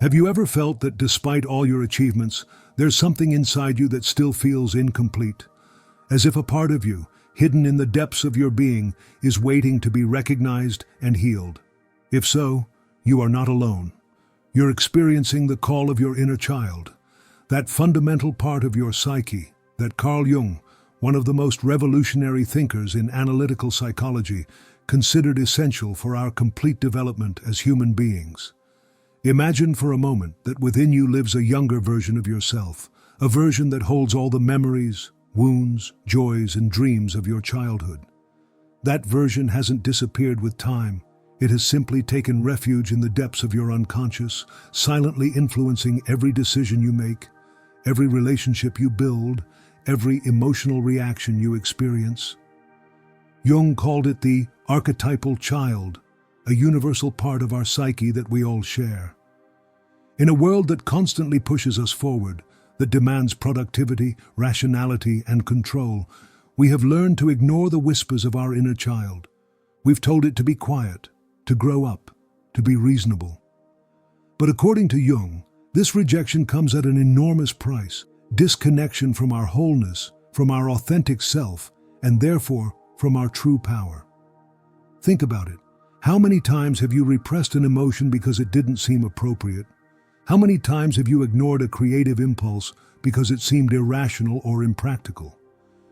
Have you ever felt that despite all your achievements, there's something inside you that still feels incomplete? As if a part of you, hidden in the depths of your being, is waiting to be recognized and healed. If so, you are not alone. You're experiencing the call of your inner child, that fundamental part of your psyche that Carl Jung, one of the most revolutionary thinkers in analytical psychology, considered essential for our complete development as human beings. Imagine for a moment that within you lives a younger version of yourself, a version that holds all the memories, wounds, joys, and dreams of your childhood. That version hasn't disappeared with time. It has simply taken refuge in the depths of your unconscious, silently influencing every decision you make, every relationship you build, every emotional reaction you experience. Jung called it the archetypal child, a universal part of our psyche that we all share. In a world that constantly pushes us forward, that demands productivity, rationality, and control, we have learned to ignore the whispers of our inner child. We've told it to be quiet, to grow up, to be reasonable. But according to Jung, this rejection comes at an enormous price, disconnection from our wholeness, from our authentic self, and therefore from our true power. Think about it. How many times have you repressed an emotion because it didn't seem appropriate? How many times have you ignored a creative impulse because it seemed irrational or impractical?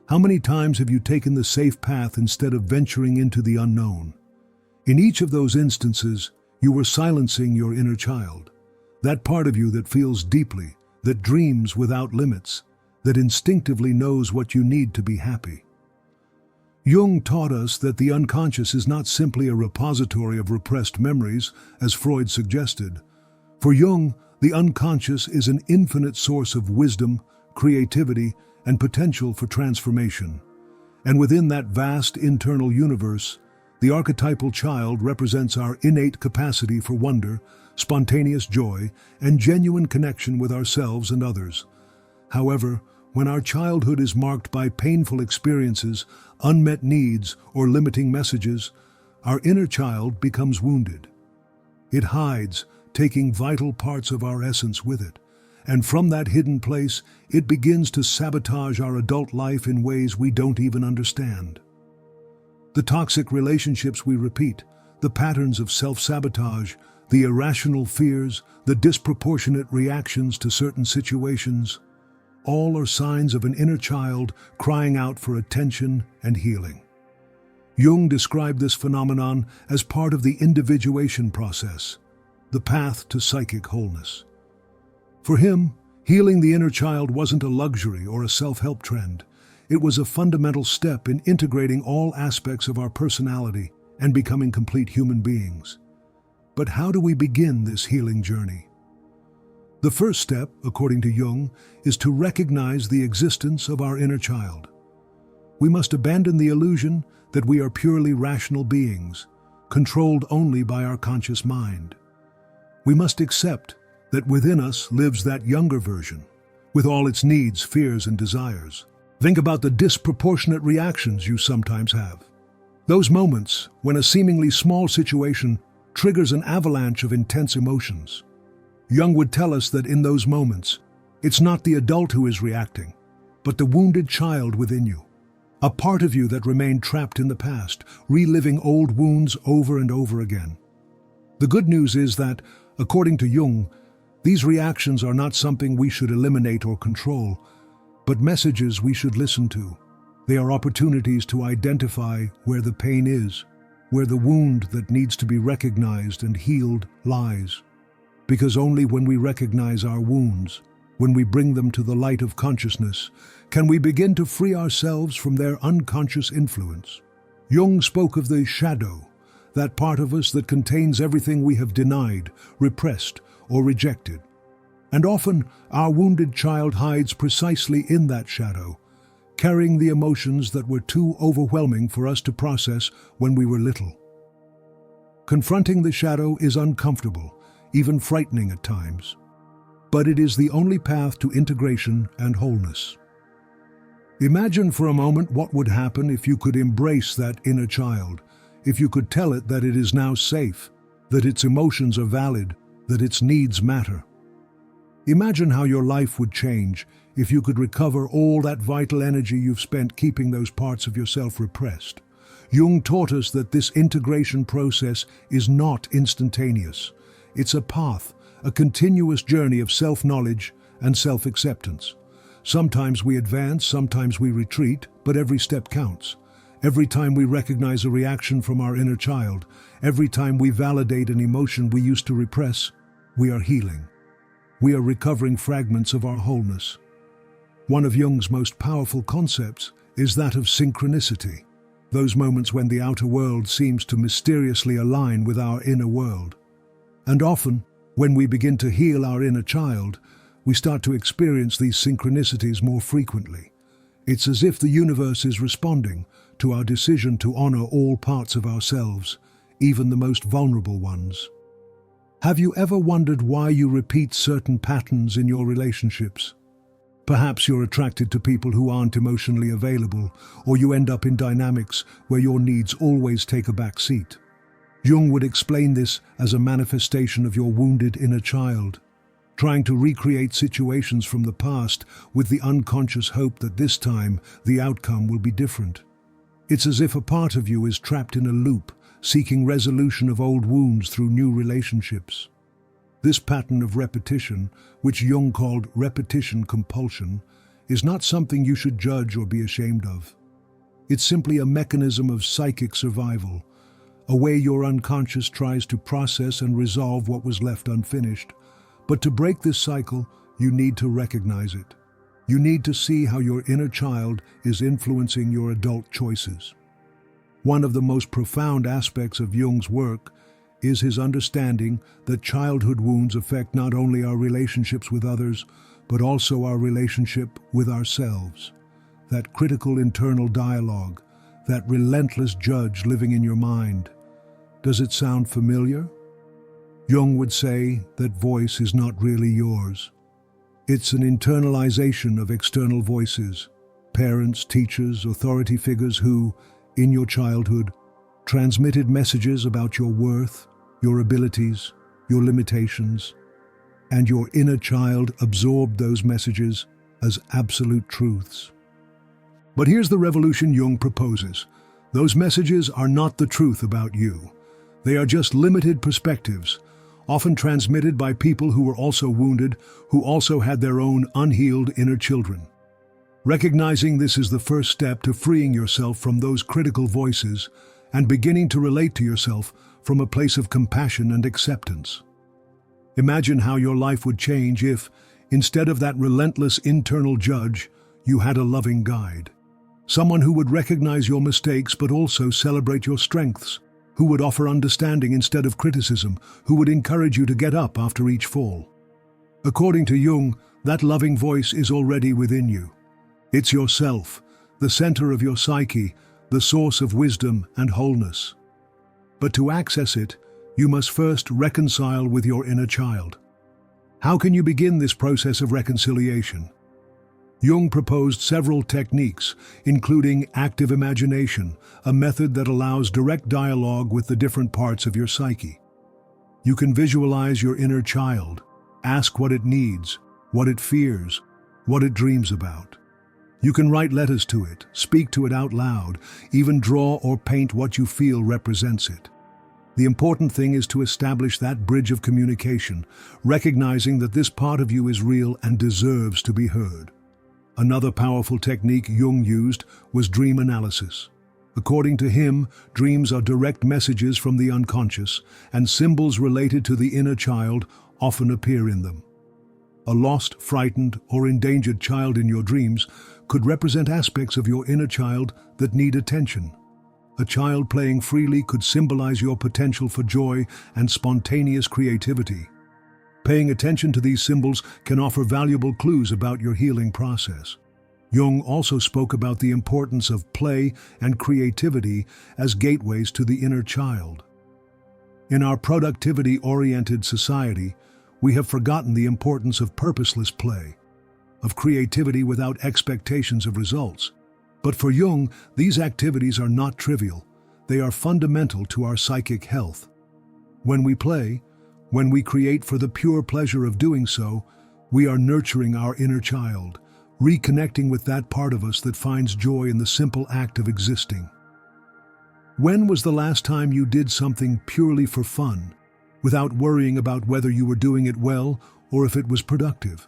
How many times have you taken the safe path instead of venturing into the unknown? In each of those instances, you were silencing your inner child, that part of you that feels deeply, that dreams without limits, that instinctively knows what you need to be happy. Jung taught us that the unconscious is not simply a repository of repressed memories, as Freud suggested. For Jung, the unconscious is an infinite source of wisdom, creativity, and potential for transformation. And within that vast internal universe, the archetypal child represents our innate capacity for wonder, spontaneous joy, and genuine connection with ourselves and others. However, when our childhood is marked by painful experiences, unmet needs, or limiting messages, our inner child becomes wounded. It hides, taking vital parts of our essence with it, and from that hidden place, it begins to sabotage our adult life in ways we don't even understand. The toxic relationships we repeat, the patterns of self-sabotage, the irrational fears, the disproportionate reactions to certain situations, all are signs of an inner child crying out for attention and healing. Jung described this phenomenon as part of the individuation process, the path to psychic wholeness. For him, healing the inner child wasn't a luxury or a self-help trend. It was a fundamental step in integrating all aspects of our personality and becoming complete human beings. But how do we begin this healing journey? The first step, according to Jung, is to recognize the existence of our inner child. We must abandon the illusion that we are purely rational beings, controlled only by our conscious mind. We must accept that within us lives that younger version, with all its needs, fears, and desires. Think about the disproportionate reactions you sometimes have. Those moments when a seemingly small situation triggers an avalanche of intense emotions. Jung would tell us that in those moments, it's not the adult who is reacting, but the wounded child within you. A part of you that remained trapped in the past, reliving old wounds over and over again. The good news is that, according to Jung, these reactions are not something we should eliminate or control, but messages we should listen to. They are opportunities to identify where the pain is, where the wound that needs to be recognized and healed lies. Because only when we recognize our wounds, when we bring them to the light of consciousness, can we begin to free ourselves from their unconscious influence. Jung spoke of the shadow, that part of us that contains everything we have denied, repressed, or rejected. And often, our wounded child hides precisely in that shadow, carrying the emotions that were too overwhelming for us to process when we were little. Confronting the shadow is uncomfortable, even frightening at times. But it is the only path to integration and wholeness. Imagine for a moment what would happen if you could embrace that inner child, if you could tell it that it is now safe, that its emotions are valid, that its needs matter. Imagine how your life would change if you could recover all that vital energy you've spent keeping those parts of yourself repressed. Jung taught us that this integration process is not instantaneous. It's a path, a continuous journey of self-knowledge and self-acceptance. Sometimes we advance, sometimes we retreat, but every step counts. Every time we recognize a reaction from our inner child, every time we validate an emotion we used to repress, we are healing. We are recovering fragments of our wholeness. One of Jung's most powerful concepts is that of synchronicity, those moments when the outer world seems to mysteriously align with our inner world. And often, when we begin to heal our inner child, we start to experience these synchronicities more frequently. It's as if the universe is responding to our decision to honor all parts of ourselves, even the most vulnerable ones. Have you ever wondered why you repeat certain patterns in your relationships? Perhaps you're attracted to people who aren't emotionally available, or you end up in dynamics where your needs always take a back seat. Jung would explain this as a manifestation of your wounded inner child, trying to recreate situations from the past with the unconscious hope that this time the outcome will be different. It's as if a part of you is trapped in a loop, seeking resolution of old wounds through new relationships. This pattern of repetition, which Jung called repetition compulsion, is not something you should judge or be ashamed of. It's simply a mechanism of psychic survival, a way your unconscious tries to process and resolve what was left unfinished. But to break this cycle, you need to recognize it. You need to see how your inner child is influencing your adult choices. One of the most profound aspects of Jung's work is his understanding that childhood wounds affect not only our relationships with others, but also our relationship with ourselves. That critical internal dialogue, that relentless judge living in your mind. Does it sound familiar? Jung would say that voice is not really yours. It's an internalization of external voices, parents, teachers, authority figures who, in your childhood, transmitted messages about your worth, your abilities, your limitations, and your inner child absorbed those messages as absolute truths. But here's the revolution Jung proposes. Those messages are not the truth about you. They are just limited perspectives, often transmitted by people who were also wounded, who also had their own unhealed inner children. Recognizing this is the first step to freeing yourself from those critical voices and beginning to relate to yourself from a place of compassion and acceptance. Imagine how your life would change if, instead of that relentless internal judge, you had a loving guide. Someone who would recognize your mistakes but also celebrate your strengths, who would offer understanding instead of criticism, who would encourage you to get up after each fall. According to Jung, that loving voice is already within you. It's yourself, the center of your psyche, the source of wisdom and wholeness. But to access it, you must first reconcile with your inner child. How can you begin this process of reconciliation? Jung proposed several techniques, including active imagination, a method that allows direct dialogue with the different parts of your psyche. You can visualize your inner child, ask what it needs, what it fears, what it dreams about. You can write letters to it, speak to it out loud, even draw or paint what you feel represents it. The important thing is to establish that bridge of communication, recognizing that this part of you is real and deserves to be heard. Another powerful technique Jung used was dream analysis. According to him, dreams are direct messages from the unconscious, and symbols related to the inner child often appear in them. A lost, frightened, or endangered child in your dreams could represent aspects of your inner child that need attention. A child playing freely could symbolize your potential for joy and spontaneous creativity. Paying attention to these symbols can offer valuable clues about your healing process. Jung also spoke about the importance of play and creativity as gateways to the inner child. In our productivity-oriented society, we have forgotten the importance of purposeless play, of creativity without expectations of results. But for Jung, these activities are not trivial. They are fundamental to our psychic health. When we play, When we create for the pure pleasure of doing so, we are nurturing our inner child, reconnecting with that part of us that finds joy in the simple act of existing. When was the last time you did something purely for fun, without worrying about whether you were doing it well or if it was productive?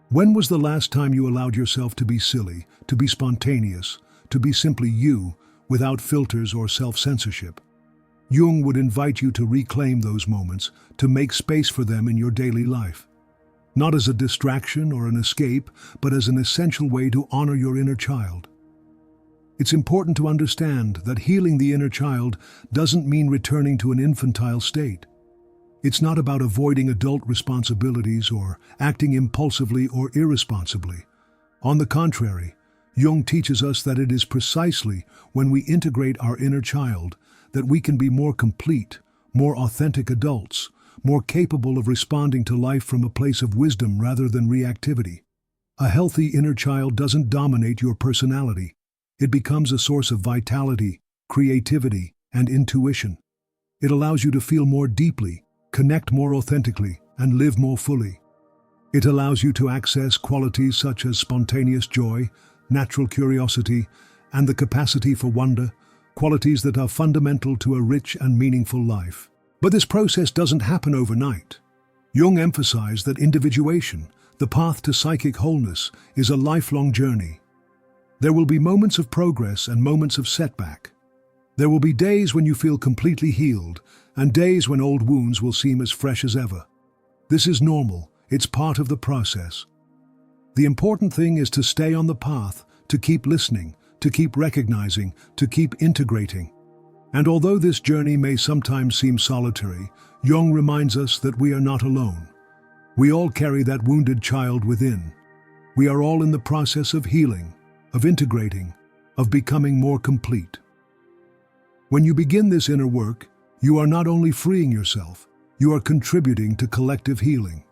When was the last time you allowed yourself to be silly, to be spontaneous, to be simply you, without filters or self-censorship? Jung would invite you to reclaim those moments, to make space for them in your daily life. Not as a distraction or an escape, but as an essential way to honor your inner child. It's important to understand that healing the inner child doesn't mean returning to an infantile state. It's not about avoiding adult responsibilities or acting impulsively or irresponsibly. On the contrary, Jung teaches us that it is precisely when we integrate our inner child that we can be more complete, more authentic adults, more capable of responding to life from a place of wisdom rather than reactivity. A healthy inner child doesn't dominate your personality. It becomes a source of vitality, creativity, and intuition. It allows you to feel more deeply, connect more authentically, and live more fully. It allows you to access qualities such as spontaneous joy, natural curiosity, and the capacity for wonder, qualities that are fundamental to a rich and meaningful life. But this process doesn't happen overnight. Jung emphasized that individuation, the path to psychic wholeness, is a lifelong journey. There will be moments of progress and moments of setback. There will be days when you feel completely healed, and days when old wounds will seem as fresh as ever. This is normal, it's part of the process. The important thing is to stay on the path, to keep listening, to keep recognizing, to keep integrating. And although this journey may sometimes seem solitary, Jung reminds us that we are not alone. We all carry that wounded child within. We are all in the process of healing, of integrating, of becoming more complete. When you begin this inner work, you are not only freeing yourself, you are contributing to collective healing.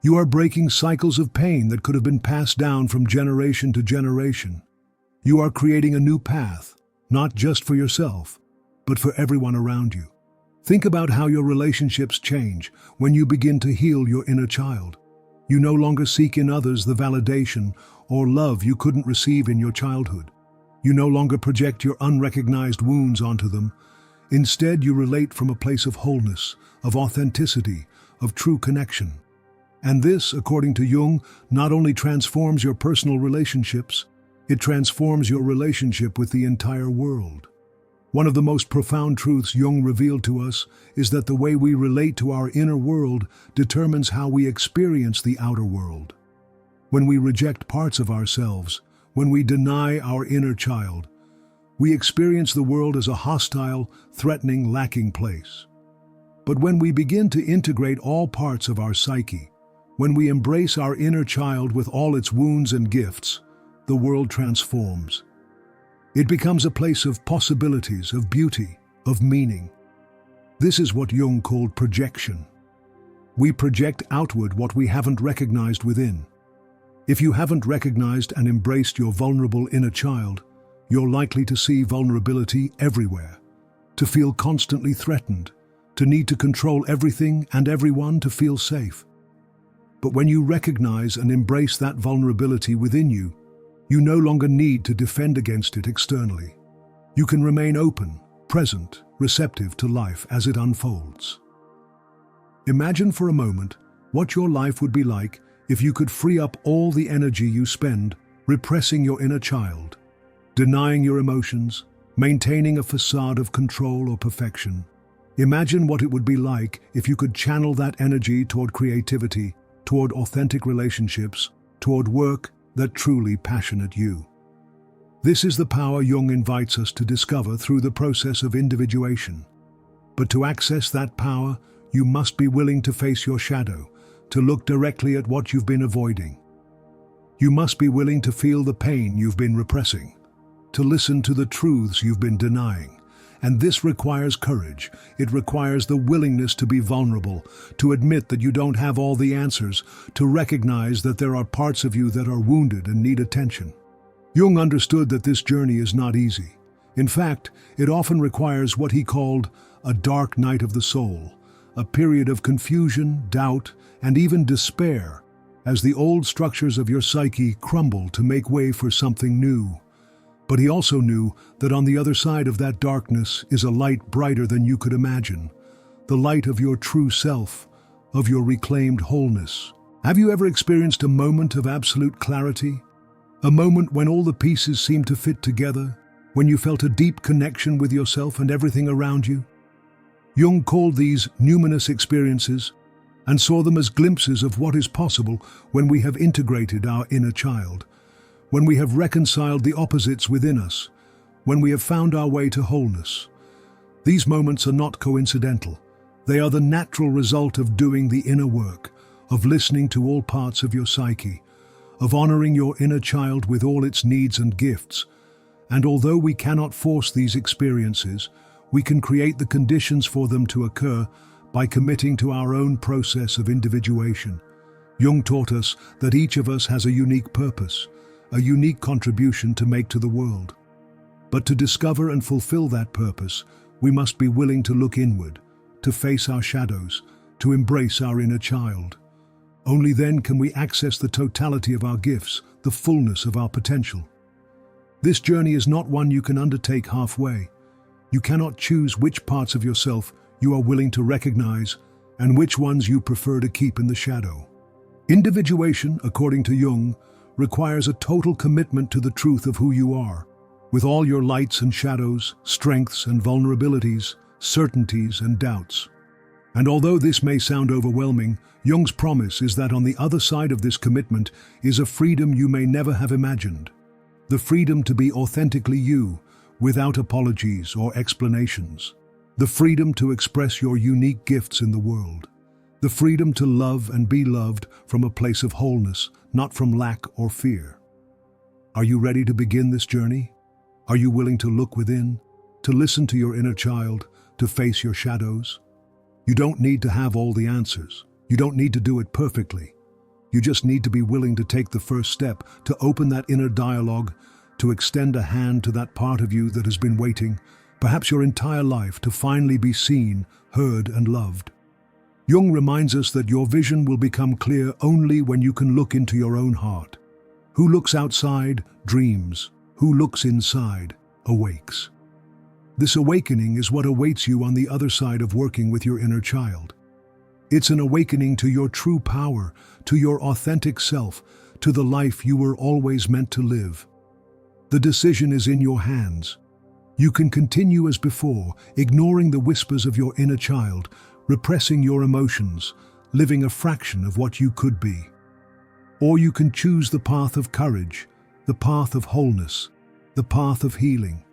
You are breaking cycles of pain that could have been passed down from generation to generation. You are creating a new path, not just for yourself, but for everyone around you. Think about how your relationships change when you begin to heal your inner child. You no longer seek in others the validation or love you couldn't receive in your childhood. You no longer project your unrecognized wounds onto them. Instead, you relate from a place of wholeness, of authenticity, of true connection. And this, according to Jung, not only transforms your personal relationships, it transforms your relationship with the entire world. One of the most profound truths Jung revealed to us is that the way we relate to our inner world determines how we experience the outer world. When we reject parts of ourselves, when we deny our inner child, we experience the world as a hostile, threatening, lacking place. But when we begin to integrate all parts of our psyche, when we embrace our inner child with all its wounds and gifts, the world transforms. It becomes a place of possibilities, of beauty, of meaning. This is what Jung called projection. We project outward what we haven't recognized within. If you haven't recognized and embraced your vulnerable inner child, you're likely to see vulnerability everywhere, to feel constantly threatened, to need to control everything and everyone to feel safe. But when you recognize and embrace that vulnerability within you, you no longer need to defend against it externally. You can remain open, present, receptive to life as it unfolds. Imagine for a moment what your life would be like if you could free up all the energy you spend repressing your inner child, denying your emotions, maintaining a facade of control or perfection. Imagine what it would be like if you could channel that energy toward creativity, toward authentic relationships, toward work that truly passionate you. This is the power Jung invites us to discover through the process of individuation. But to access that power, you must be willing to face your shadow, to look directly at what you've been avoiding. You must be willing to feel the pain you've been repressing, to listen to the truths you've been denying. And this requires courage. It requires the willingness to be vulnerable, to admit that you don't have all the answers, to recognize that there are parts of you that are wounded and need attention. Jung understood that this journey is not easy. In fact, it often requires what he called a dark night of the soul, a period of confusion, doubt, and even despair, as the old structures of your psyche crumble to make way for something new. But he also knew that on the other side of that darkness is a light brighter than you could imagine, the light of your true self, of your reclaimed wholeness. Have you ever experienced a moment of absolute clarity? A moment when all the pieces seemed to fit together, when you felt a deep connection with yourself and everything around you? Jung called these numinous experiences and saw them as glimpses of what is possible when we have integrated our inner child, when we have reconciled the opposites within us, when we have found our way to wholeness. These moments are not coincidental. They are the natural result of doing the inner work, of listening to all parts of your psyche, of honoring your inner child with all its needs and gifts. And although we cannot force these experiences, we can create the conditions for them to occur by committing to our own process of individuation. Jung taught us that each of us has a unique purpose, a unique contribution to make to the world. But to discover and fulfill that purpose, we must be willing to look inward, to face our shadows, to embrace our inner child. Only then can we access the totality of our gifts, the fullness of our potential. This journey is not one you can undertake halfway. You cannot choose which parts of yourself you are willing to recognize and which ones you prefer to keep in the shadow. Individuation, according to Jung, requires a total commitment to the truth of who you are, with all your lights and shadows, strengths and vulnerabilities, certainties and doubts. And although this may sound overwhelming, Jung's promise is that on the other side of this commitment is a freedom you may never have imagined. The freedom to be authentically you, without apologies or explanations. The freedom to express your unique gifts in the world. The freedom to love and be loved from a place of wholeness, not from lack or fear. Are you ready to begin this journey? Are you willing to look within, to listen to your inner child, to face your shadows? You don't need to have all the answers. You don't need to do it perfectly. You just need to be willing to take the first step, to open that inner dialogue, to extend a hand to that part of you that has been waiting, perhaps your entire life, to finally be seen, heard, and loved. Jung reminds us that your vision will become clear only when you can look into your own heart. Who looks outside dreams. Who looks inside awakes. This awakening is what awaits you on the other side of working with your inner child. It's an awakening to your true power, to your authentic self, to the life you were always meant to live. The decision is in your hands. You can continue as before, ignoring the whispers of your inner child, repressing your emotions, living a fraction of what you could be. Or you can choose the path of courage, the path of wholeness, the path of healing.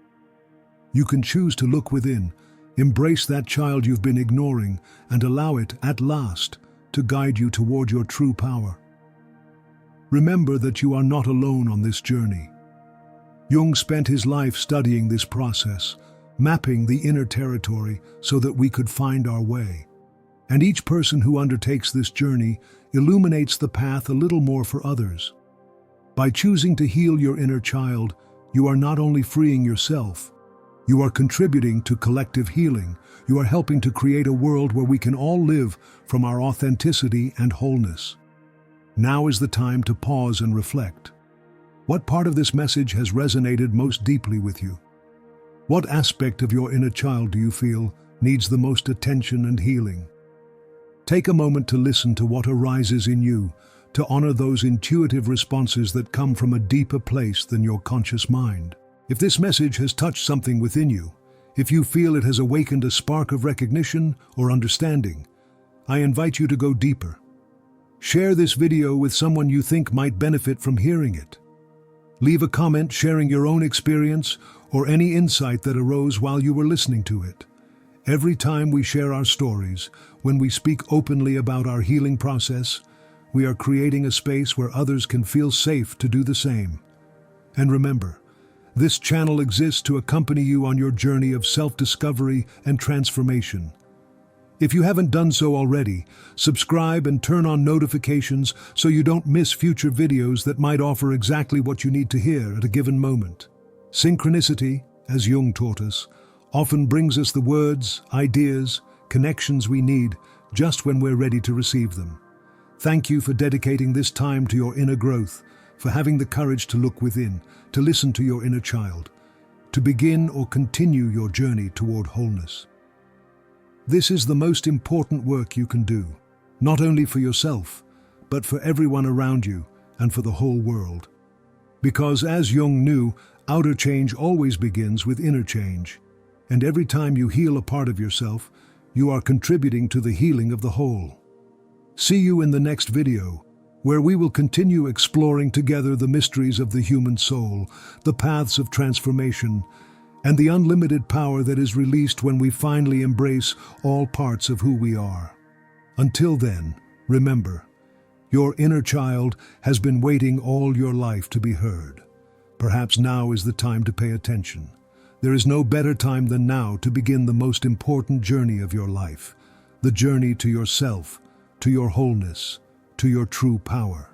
You can choose to look within, embrace that child you've been ignoring, and allow it, at last, to guide you toward your true power. Remember that you are not alone on this journey. Jung spent his life studying this process, mapping the inner territory so that we could find our way. And each person who undertakes this journey illuminates the path a little more for others. By choosing to heal your inner child, you are not only freeing yourself, you are contributing to collective healing. You are helping to create a world where we can all live from our authenticity and wholeness. Now is the time to pause and reflect. What part of this message has resonated most deeply with you? What aspect of your inner child do you feel needs the most attention and healing? Take a moment to listen to what arises in you, to honor those intuitive responses that come from a deeper place than your conscious mind. If this message has touched something within you, if you feel it has awakened a spark of recognition or understanding, I invite you to go deeper. Share this video with someone you think might benefit from hearing it. Leave a comment sharing your own experience or any insight that arose while you were listening to it. Every time we share our stories, when we speak openly about our healing process, we are creating a space where others can feel safe to do the same. And remember, this channel exists to accompany you on your journey of self-discovery and transformation. If you haven't done so already, subscribe and turn on notifications so you don't miss future videos that might offer exactly what you need to hear at a given moment. Synchronicity, as Jung taught us, often brings us the words, ideas, connections we need just when we're ready to receive them. Thank you for dedicating this time to your inner growth, for having the courage to look within, to listen to your inner child, to begin or continue your journey toward wholeness. This is the most important work you can do, not only for yourself, but for everyone around you and for the whole world. Because as Jung knew, outer change always begins with inner change. And every time you heal a part of yourself, you are contributing to the healing of the whole. See you in the next video, where we will continue exploring together the mysteries of the human soul, the paths of transformation, and the unlimited power that is released when we finally embrace all parts of who we are. Until then, remember, your inner child has been waiting all your life to be heard. Perhaps now is the time to pay attention. There is no better time than now to begin the most important journey of your life, the journey to yourself, to your wholeness, to your true power.